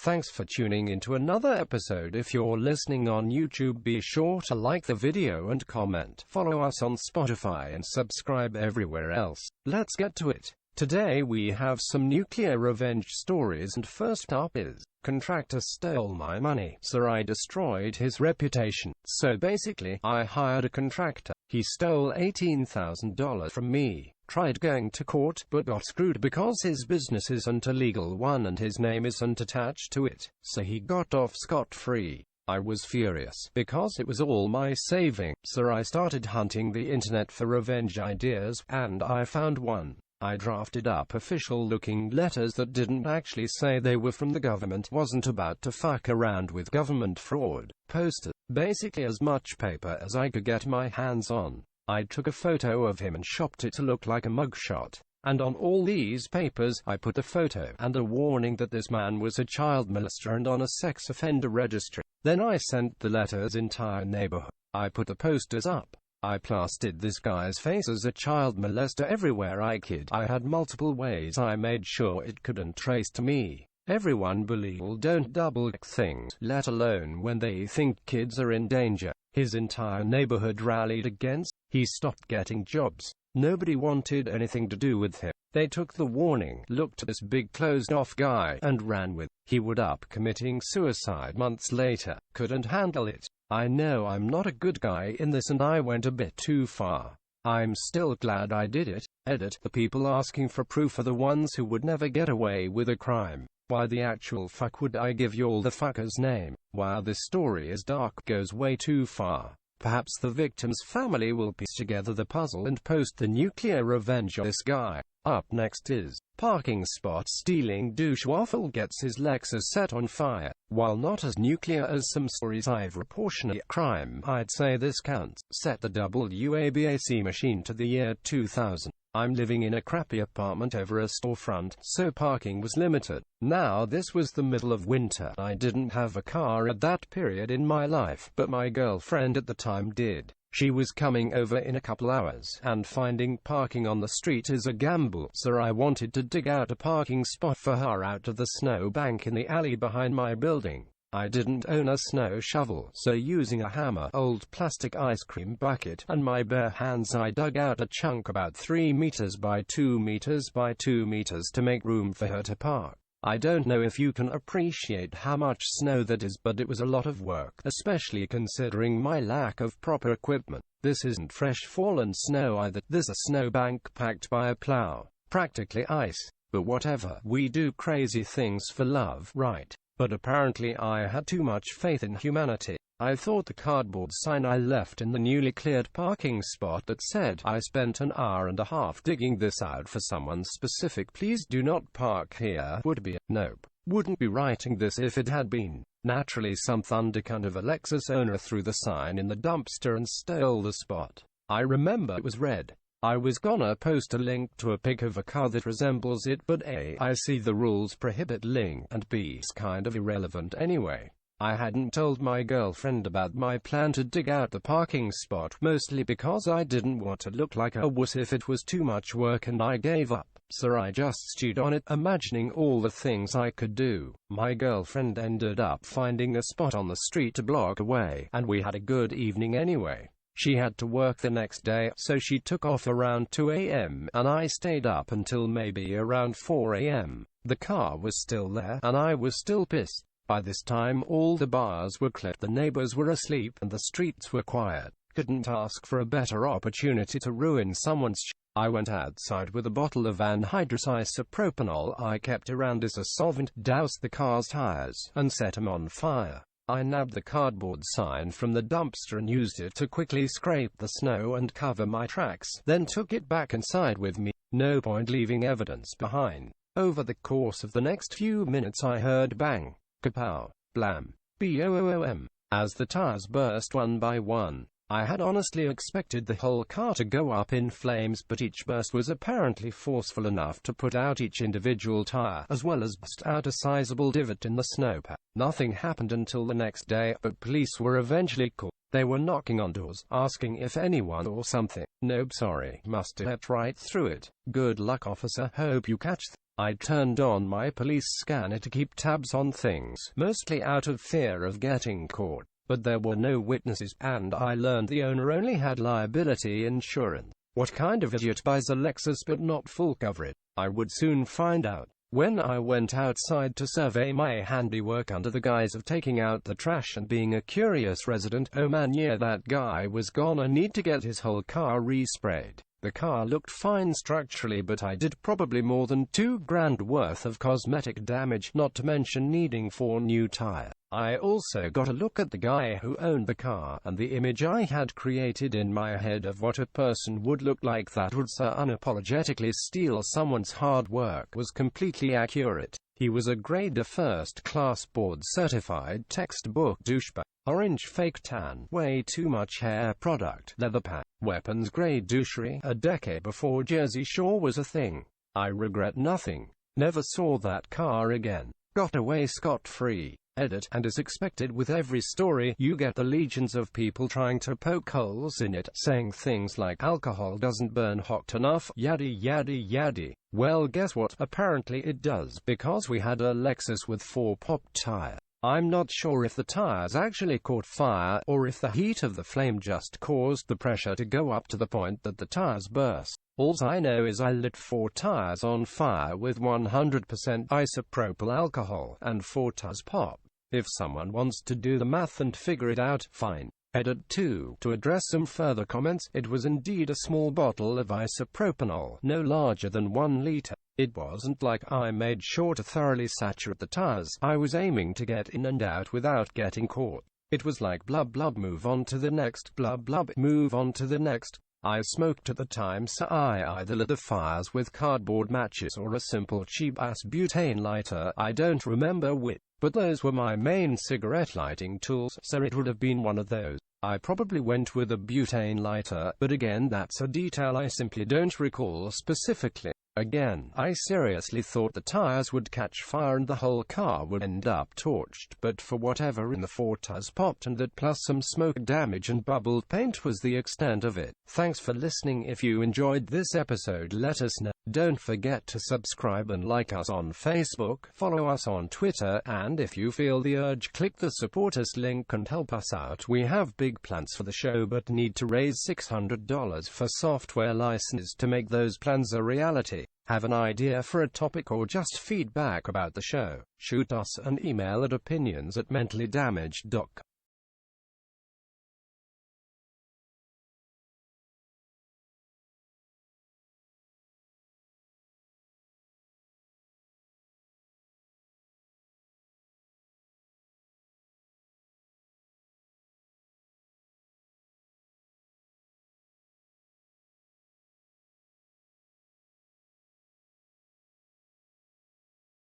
Thanks for tuning into another episode. If you're listening on YouTube, be sure to like the video and comment. Follow us on Spotify and subscribe everywhere else. Let's get to it. Today we have some nuclear revenge stories, and first up is, Contractor stole my money, so I destroyed his reputation. So basically, I hired a contractor. He stole $18,000 from me. Tried going to court, but got screwed because his business isn't a legal one and his name isn't attached to it, so he got off scot-free. I was furious, because it was all my saving, so I started hunting the internet for revenge ideas, and I found one. I drafted up official-looking letters that didn't actually say they were from the government, wasn't about to fuck around with government fraud, posted, basically as much paper as I could get my hands on. I took a photo of him and shopped it to look like a mugshot, and on all these papers I put a photo and a warning that this man was a child molester and on a sex offender registry. Then I sent the letters entire neighborhood. I put the posters up. I plastered this guy's face as a child molester everywhere I could. I had multiple ways I made sure it couldn't trace to me. Everyone believed don't double-check things, let alone when they think kids are in danger. His entire neighborhood rallied against. He stopped getting jobs. Nobody wanted anything to do with him. They took the warning, looked at this big closed-off guy, and ran with it. He would up committing suicide months later. Couldn't handle it. I know I'm not a good guy in this and I went a bit too far. I'm still glad I did it. Edit. The people asking for proof are the ones who would never get away with a crime. Why the actual fuck would I give you all the fucker's name? Wow, this story is dark, goes way too far. Perhaps the victim's family will piece together the puzzle and post the nuclear revenge on this guy. Up next is, parking spot stealing douche waffle gets his Lexus set on fire. While not as nuclear as some stories I've reported crime, I'd say this counts. Set the WABAC machine to the year 2000. I'm living in a crappy apartment over a storefront, so parking was limited. Now this was the middle of winter. I didn't have a car at that period in my life, but my girlfriend at the time did. She was coming over in a couple hours, and finding parking on the street is a gamble, so I wanted to dig out a parking spot for her out of the snow bank in the alley behind my building. I didn't own a snow shovel, so using a hammer, old plastic ice cream bucket, and my bare hands I dug out a chunk about 3 meters by 2 meters by 2 meters to make room for her to park. I don't know if you can appreciate how much snow that is, but it was a lot of work, especially considering my lack of proper equipment. This isn't fresh fallen snow either. This is a snowbank packed by a plow. Practically ice. But whatever. We do crazy things for love, right? But apparently I had too much faith in humanity. I thought the cardboard sign I left in the newly cleared parking spot that said, "I spent an hour and a half digging this out for someone specific, please do not park here," would be a nope. Wouldn't be writing this if it had been. Naturally some thundercunt of a Lexus owner threw the sign in the dumpster and stole the spot. I remember it was red. I was gonna post a link to a pic of a car that resembles it, but A, I see the rules prohibit link, and B, it's kind of irrelevant anyway. I hadn't told my girlfriend about my plan to dig out the parking spot, mostly because I didn't want to look like a wuss if it was too much work and I gave up. So I just stewed on it, imagining all the things I could do. My girlfriend ended up finding a spot on the street a block away, and we had a good evening anyway. She had to work the next day, so she took off around 2 a.m., and I stayed up until maybe around 4 a.m. The car was still there, and I was still pissed. By this time all the bars were cleared, the neighbors were asleep, and the streets were quiet. Couldn't ask for a better opportunity to ruin someone's I went outside with a bottle of anhydrous isopropanol I kept around as a solvent, doused the car's tires, and set them on fire. I nabbed the cardboard sign from the dumpster and used it to quickly scrape the snow and cover my tracks, then took it back inside with me. No point leaving evidence behind. Over the course of the next few minutes I heard bang, kapow, blam, boom, as the tires burst one by one. I had honestly expected the whole car to go up in flames, but each burst was apparently forceful enough to put out each individual tire, as well as bust out a sizable divot in the snowpack. Nothing happened until the next day, but police were eventually called. They were knocking on doors, asking if anyone or something. Nope, sorry, must have right through it. Good luck, officer, hope you catch I turned on my police scanner to keep tabs on things, mostly out of fear of getting caught. But there were no witnesses, and I learned the owner only had liability insurance. What kind of idiot buys a Lexus but not full coverage? I would soon find out. When I went outside to survey my handiwork under the guise of taking out the trash and being a curious resident, oh man, yeah, that guy was gone. I need to get his whole car resprayed. The car looked fine structurally, but I did probably more than $2,000 worth of cosmetic damage, not to mention needing 4 new tires. I also got a look at the guy who owned the car, and the image I had created in my head of what a person would look like that would so unapologetically steal someone's hard work was completely accurate. He was a grade A first-class board-certified textbook douchebag. Orange fake tan, way too much hair product, leather pants, weapons grade douchery, a decade before Jersey Shore was a thing. I regret nothing. Never saw that car again. Got away scot-free. Edit. And as expected with every story, you get the legions of people trying to poke holes in it, saying things like alcohol doesn't burn hot enough, yada yada yada. Well, guess what? Apparently it does, because we had a Lexus with 4 popped tires. I'm not sure if the tires actually caught fire, or if the heat of the flame just caused the pressure to go up to the point that the tires burst. Alls I know is I lit 4 tires on fire with 100% isopropyl alcohol, and 4 tires popped. If someone wants to do the math and figure it out, fine. Edit 2. To address some further comments, it was indeed a small bottle of isopropanol, no larger than 1 liter. It wasn't like I made sure to thoroughly saturate the tires. I was aiming to get in and out without getting caught. It was like blub blub, move on to the next, blub blub, move on to the next. I smoked at the time, so I either lit the fires with cardboard matches or a simple cheap-ass butane lighter, I don't remember which. But those were my main cigarette lighting tools, so it would have been one of those. I probably went with a butane lighter, but again, that's a detail I simply don't recall specifically. Again, I seriously thought the tires would catch fire and the whole car would end up torched, but for whatever reason the 4 tires popped, and that plus some smoke damage and bubbled paint was the extent of it. Thanks for listening. If you enjoyed this episode, let us know. Don't forget to subscribe and like us on Facebook, follow us on Twitter, and if you feel the urge, click the support us link and help us out. We have big plans for the show but need to raise $600 for software licenses to make those plans a reality. Have an idea for a topic or just feedback about the show? Shoot us an email at opinions@mentallyDamaged.com.